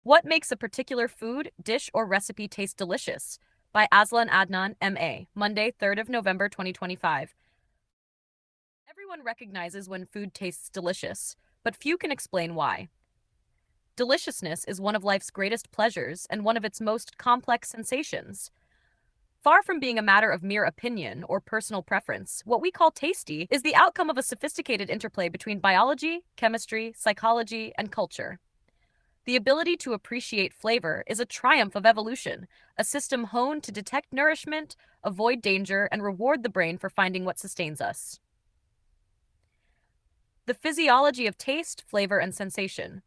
What makes a particular food, dish, or recipe taste delicious? By AZLAN Adnan, M.A., Monday, 3rd of November 2025. Everyone recognizes when food tastes delicious, but few can explain why. Deliciousness is one of life's greatest pleasures and one of its most complex sensations. Far from being a matter of mere opinion or personal preference, what we call tasty is the outcome of a sophisticated interplay between biology, chemistry, psychology, and culture. The ability to appreciate flavor is a triumph of evolution, a system honed to detect nourishment, avoid danger, and reward the brain for finding what sustains us. The physiology of taste, flavor, and sensation.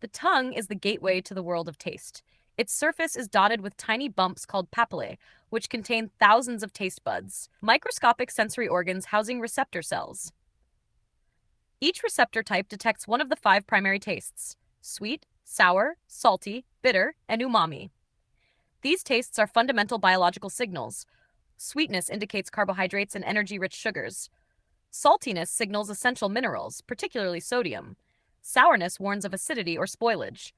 The tongue is the gateway to the world of taste. Its surface is dotted with tiny bumps called papillae, which contain thousands of taste buds, microscopic sensory organs housing receptor cells. Each receptor type detects one of the 5 primary tastes: sweet, sour, salty, bitter, and umami. These tastes are fundamental biological signals. Sweetness indicates carbohydrates and energy-rich sugars. Saltiness signals essential minerals, particularly sodium. Sourness warns of acidity or spoilage.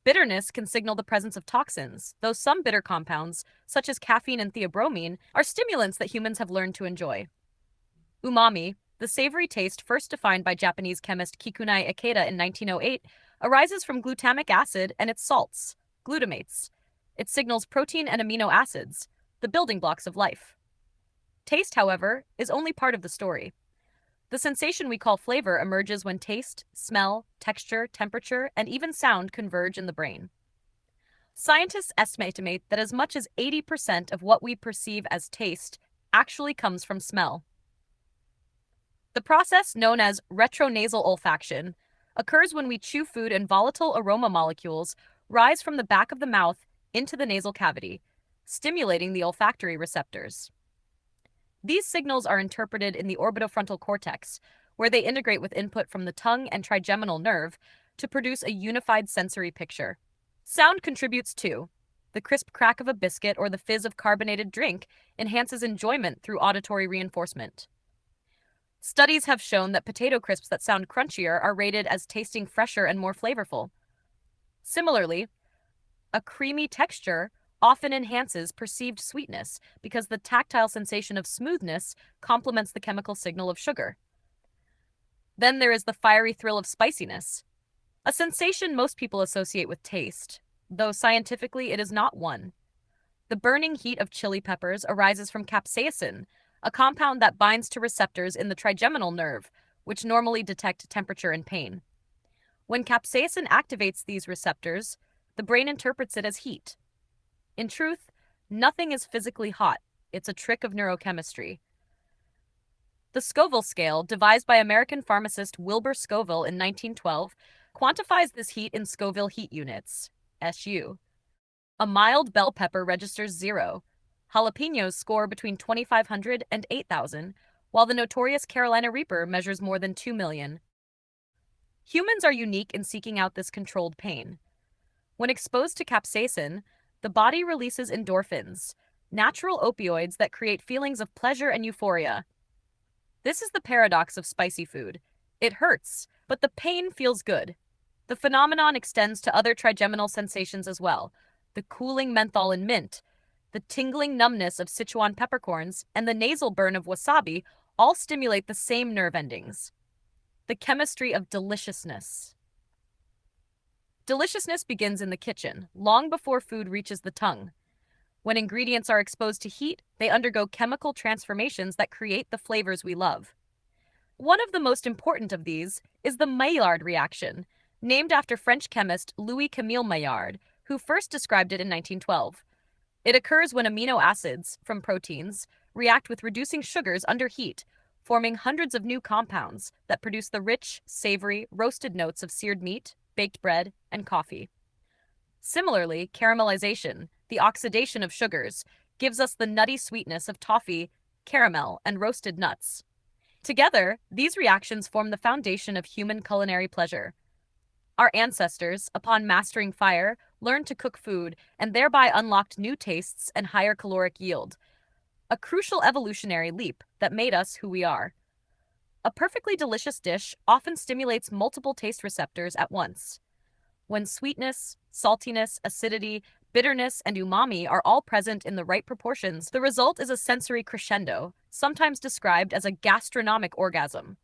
Bitterness can signal the presence of toxins, though some bitter compounds, such as caffeine and theobromine, are stimulants that humans have learned to enjoy. Umami, the savory taste first defined by Japanese chemist Kikunai Ikeda in 1908, arises from glutamic acid and its salts, glutamates. It signals protein and amino acids, the building blocks of life. Taste, however, is only part of the story. The sensation we call flavor emerges when taste, smell, texture, temperature, and even sound converge in the brain. Scientists estimate that as much as 80% of what we perceive as taste actually comes from smell. The process, known as retronasal olfaction, occurs when we chew food and volatile aroma molecules rise from the back of the mouth into the nasal cavity, stimulating the olfactory receptors. These signals are interpreted in the orbitofrontal cortex, where they integrate with input from the tongue and trigeminal nerve to produce a unified sensory picture. Sound contributes too. The crisp crack of a biscuit or the fizz of carbonated drink enhances enjoyment through auditory reinforcement. Studies have shown that potato crisps that sound crunchier are rated as tasting fresher and more flavorful. Similarly, a creamy texture often enhances perceived sweetness because the tactile sensation of smoothness complements the chemical signal of sugar. Then there is the fiery thrill of spiciness, a sensation most people associate with taste, though scientifically it is not one. The burning heat of chili peppers arises from capsaicin, a compound that binds to receptors in the trigeminal nerve, which normally detect temperature and pain. When capsaicin activates these receptors, the brain interprets it as heat. In truth, nothing is physically hot. It's a trick of neurochemistry. The Scoville scale, devised by American pharmacist Wilbur Scoville in 1912, quantifies this heat in Scoville heat units, SU. A mild bell pepper registers 0. Jalapenos score between 2,500 and 8,000, while the notorious Carolina Reaper measures more than 2 million. Humans are unique in seeking out this controlled pain. When exposed to capsaicin, the body releases endorphins, natural opioids that create feelings of pleasure and euphoria. This is the paradox of spicy food. It hurts, but the pain feels good. The phenomenon extends to other trigeminal sensations as well: the cooling menthol in mint, the tingling numbness of Sichuan peppercorns, and the nasal burn of wasabi all stimulate the same nerve endings. The chemistry of deliciousness. Deliciousness begins in the kitchen, long before food reaches the tongue. When ingredients are exposed to heat, they undergo chemical transformations that create the flavors we love. One of the most important of these is the Maillard reaction, named after French chemist Louis-Camille Maillard, who first described it in 1912. It occurs when amino acids, from proteins, react with reducing sugars under heat, forming hundreds of new compounds that produce the rich, savory, roasted notes of seared meat, baked bread, and coffee. Similarly, caramelization, the oxidation of sugars, gives us the nutty sweetness of toffee, caramel, and roasted nuts. Together, these reactions form the foundation of human culinary pleasure. Our ancestors, upon mastering fire, learned to cook food and thereby unlocked new tastes and higher caloric yield, a crucial evolutionary leap that made us who we are. A perfectly delicious dish often stimulates multiple taste receptors at once. When sweetness, saltiness, acidity, bitterness, and umami are all present in the right proportions, the result is a sensory crescendo, sometimes described as a gastronomic orgasm.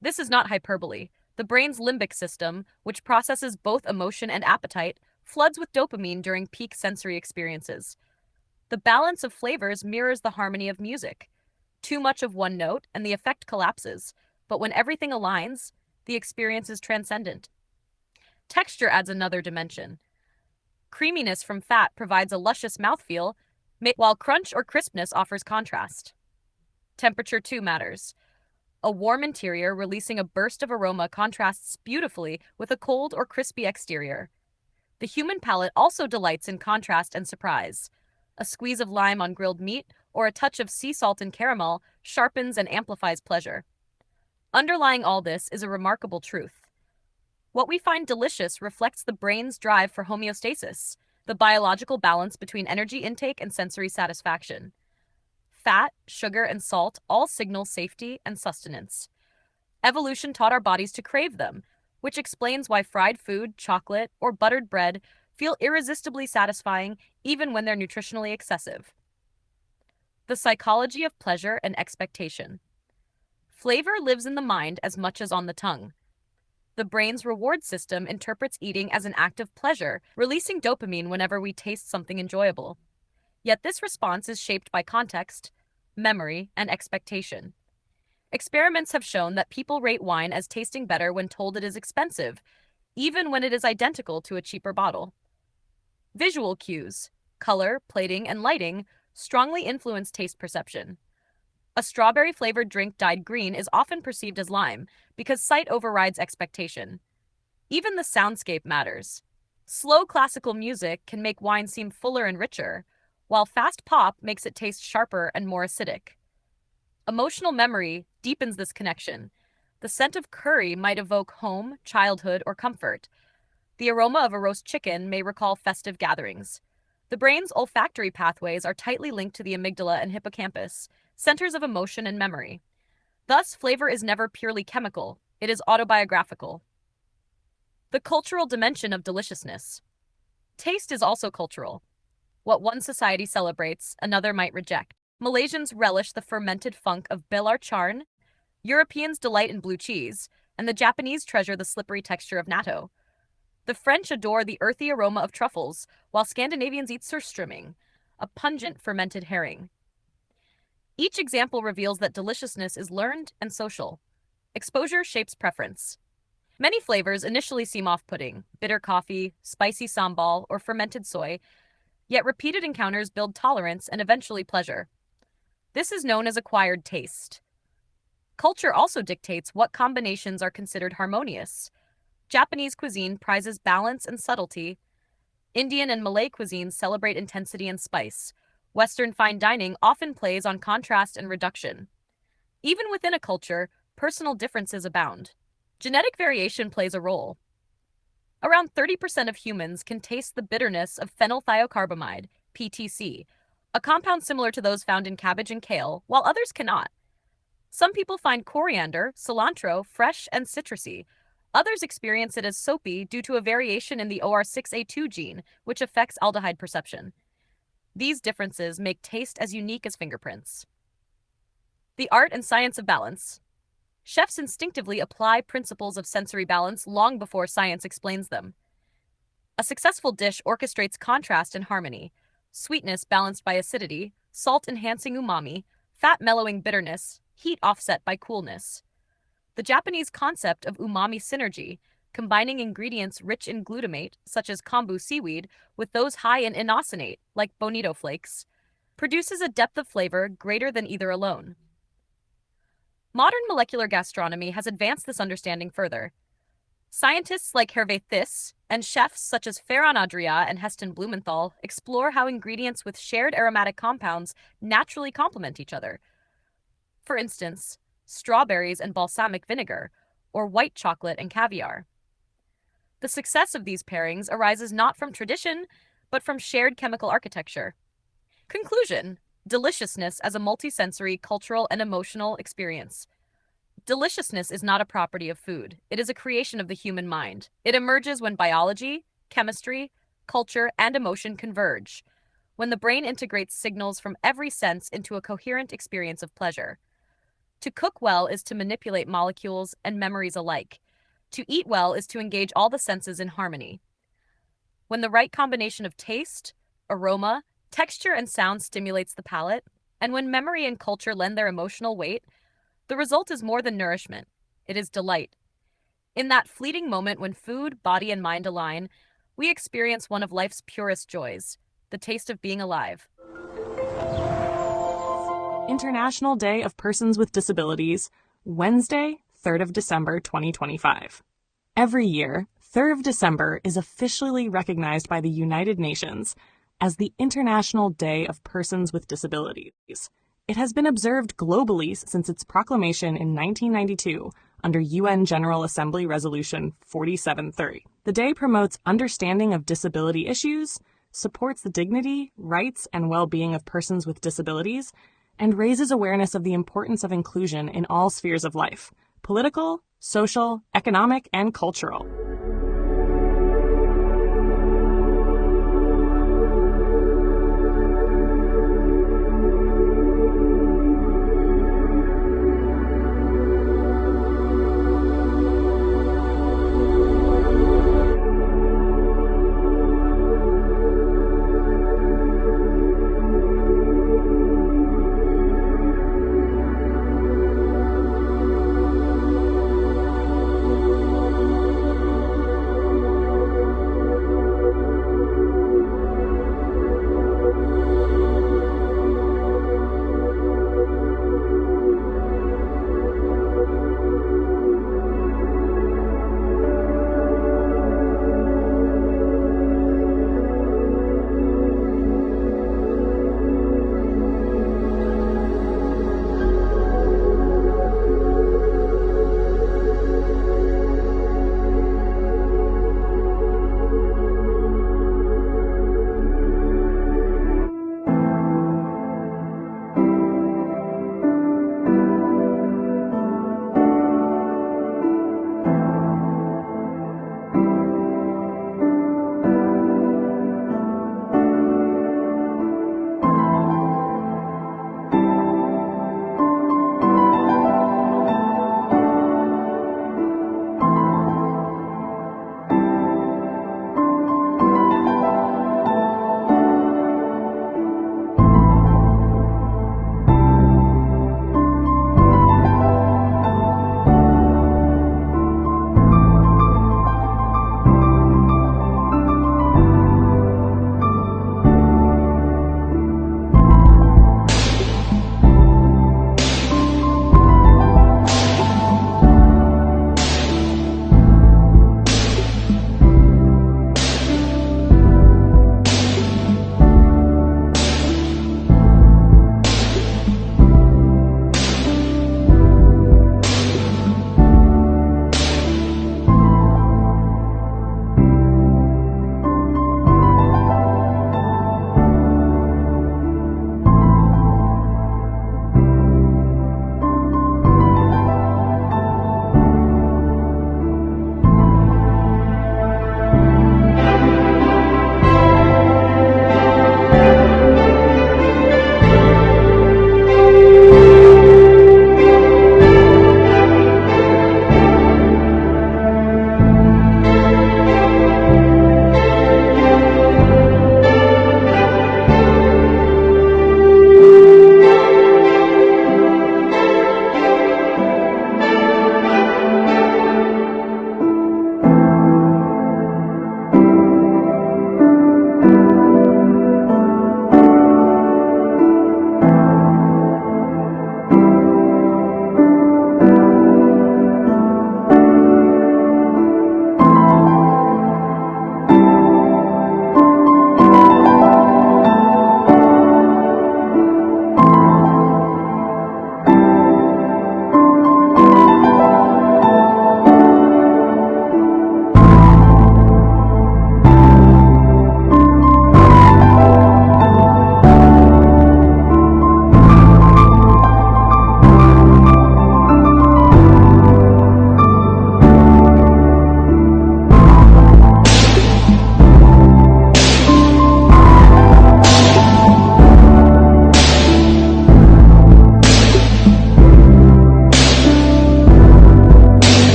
This is not hyperbole. The brain's limbic system, which processes both emotion and appetite, floods with dopamine during peak sensory experiences. The balance of flavors mirrors the harmony of music. Too much of one note, and the effect collapses, but when everything aligns, the experience is transcendent. Texture adds another dimension. Creaminess from fat provides a luscious mouthfeel, while crunch or crispness offers contrast. Temperature too matters. A warm interior releasing a burst of aroma contrasts beautifully with a cold or crispy exterior. The human palate also delights in contrast and surprise. A squeeze of lime on grilled meat or a touch of sea salt and caramel sharpens and amplifies pleasure. Underlying all this is a remarkable truth. What we find delicious reflects the brain's drive for homeostasis, the biological balance between energy intake and sensory satisfaction. Fat, sugar, and salt all signal safety and sustenance. Evolution taught our bodies to crave them, which explains why fried food, chocolate, or buttered bread feel irresistibly satisfying even when they're nutritionally excessive. The psychology of pleasure and expectation. Flavor lives in the mind as much as on the tongue. The brain's reward system interprets eating as an act of pleasure, releasing dopamine whenever we taste something enjoyable. Yet this response is shaped by context, memory, and expectation. Experiments have shown that people rate wine as tasting better when told it is expensive, even when it is identical to a cheaper bottle. Visual cues, color, plating, and lighting strongly influence taste perception. A strawberry-flavored drink dyed green is often perceived as lime because sight overrides expectation. Even the soundscape matters. Slow classical music can make wine seem fuller and richer, while fast pop makes it taste sharper and more acidic. Emotional memory deepens this connection. The scent of curry might evoke home, childhood, or comfort. The aroma of a roast chicken may recall festive gatherings. The brain's olfactory pathways are tightly linked to the amygdala and hippocampus, centers of emotion and memory. Thus, flavor is never purely chemical, it is autobiographical. The cultural dimension of deliciousness. Taste is also cultural. What one society celebrates, another might reject. Malaysians relish the fermented funk of belar charn, Europeans delight in blue cheese, and the Japanese treasure the slippery texture of natto. The French adore the earthy aroma of truffles, while Scandinavians eat surströmming, a pungent fermented herring. Each example reveals that deliciousness is learned and social. Exposure shapes preference. Many flavors initially seem off-putting, bitter coffee, spicy sambal, or fermented soy, yet repeated encounters build tolerance and eventually pleasure. This is known as acquired taste. Culture also dictates what combinations are considered harmonious. Japanese cuisine prizes balance and subtlety. Indian and Malay cuisines celebrate intensity and spice. Western fine dining often plays on contrast and reduction. Even within a culture, personal differences abound. Genetic variation plays a role. Around 30% of humans can taste the bitterness of phenylthiocarbamide, PTC, a compound similar to those found in cabbage and kale, while others cannot. Some people find coriander, cilantro, fresh and citrusy. Others experience it as soapy due to a variation in the OR6A2 gene, which affects aldehyde perception. These differences make taste as unique as fingerprints. The art and science of balance. Chefs instinctively apply principles of sensory balance long before science explains them. A successful dish orchestrates contrast and harmony, sweetness balanced by acidity, salt enhancing umami, fat mellowing bitterness, heat offset by coolness. The Japanese concept of umami synergy, combining ingredients rich in glutamate, such as kombu seaweed, with those high in inosinate, like bonito flakes, produces a depth of flavor greater than either alone. Modern molecular gastronomy has advanced this understanding further. Scientists like Hervé Thys and chefs such as Ferran Adrià and Heston Blumenthal explore how ingredients with shared aromatic compounds naturally complement each other. For instance, strawberries and balsamic vinegar, or white chocolate and caviar. The success of these pairings arises not from tradition, but from shared chemical architecture. Conclusion: deliciousness as a multisensory, cultural, and emotional experience. Deliciousness is not a property of food. It is a creation of the human mind. It emerges when biology, chemistry, culture, and emotion converge, when the brain integrates signals from every sense into a coherent experience of pleasure. To cook well is to manipulate molecules and memories alike. To eat well is to engage all the senses in harmony. When the right combination of taste, aroma, texture, and sound stimulates the palate, and when memory and culture lend their emotional weight, the result is more than nourishment. It is delight. In that fleeting moment when food, body, and mind align, we experience one of life's purest joys, the taste of being alive. International Day of Persons with Disabilities, Wednesday, 3rd of December, 2025. Every year, 3rd of December is officially recognized by the United Nations as the International Day of Persons with Disabilities. It has been observed globally since its proclamation in 1992 under UN General Assembly Resolution 4730. The day promotes understanding of disability issues, supports the dignity, rights, and well-being of persons with disabilities, and raises awareness of the importance of inclusion in all spheres of life: political, social, economic, and cultural.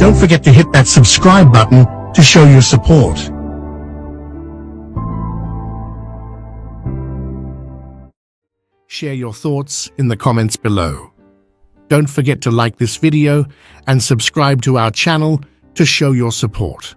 Don't forget to hit that subscribe button to show your support. Share your thoughts in the comments below. Don't forget to like this video and subscribe to our channel to show your support.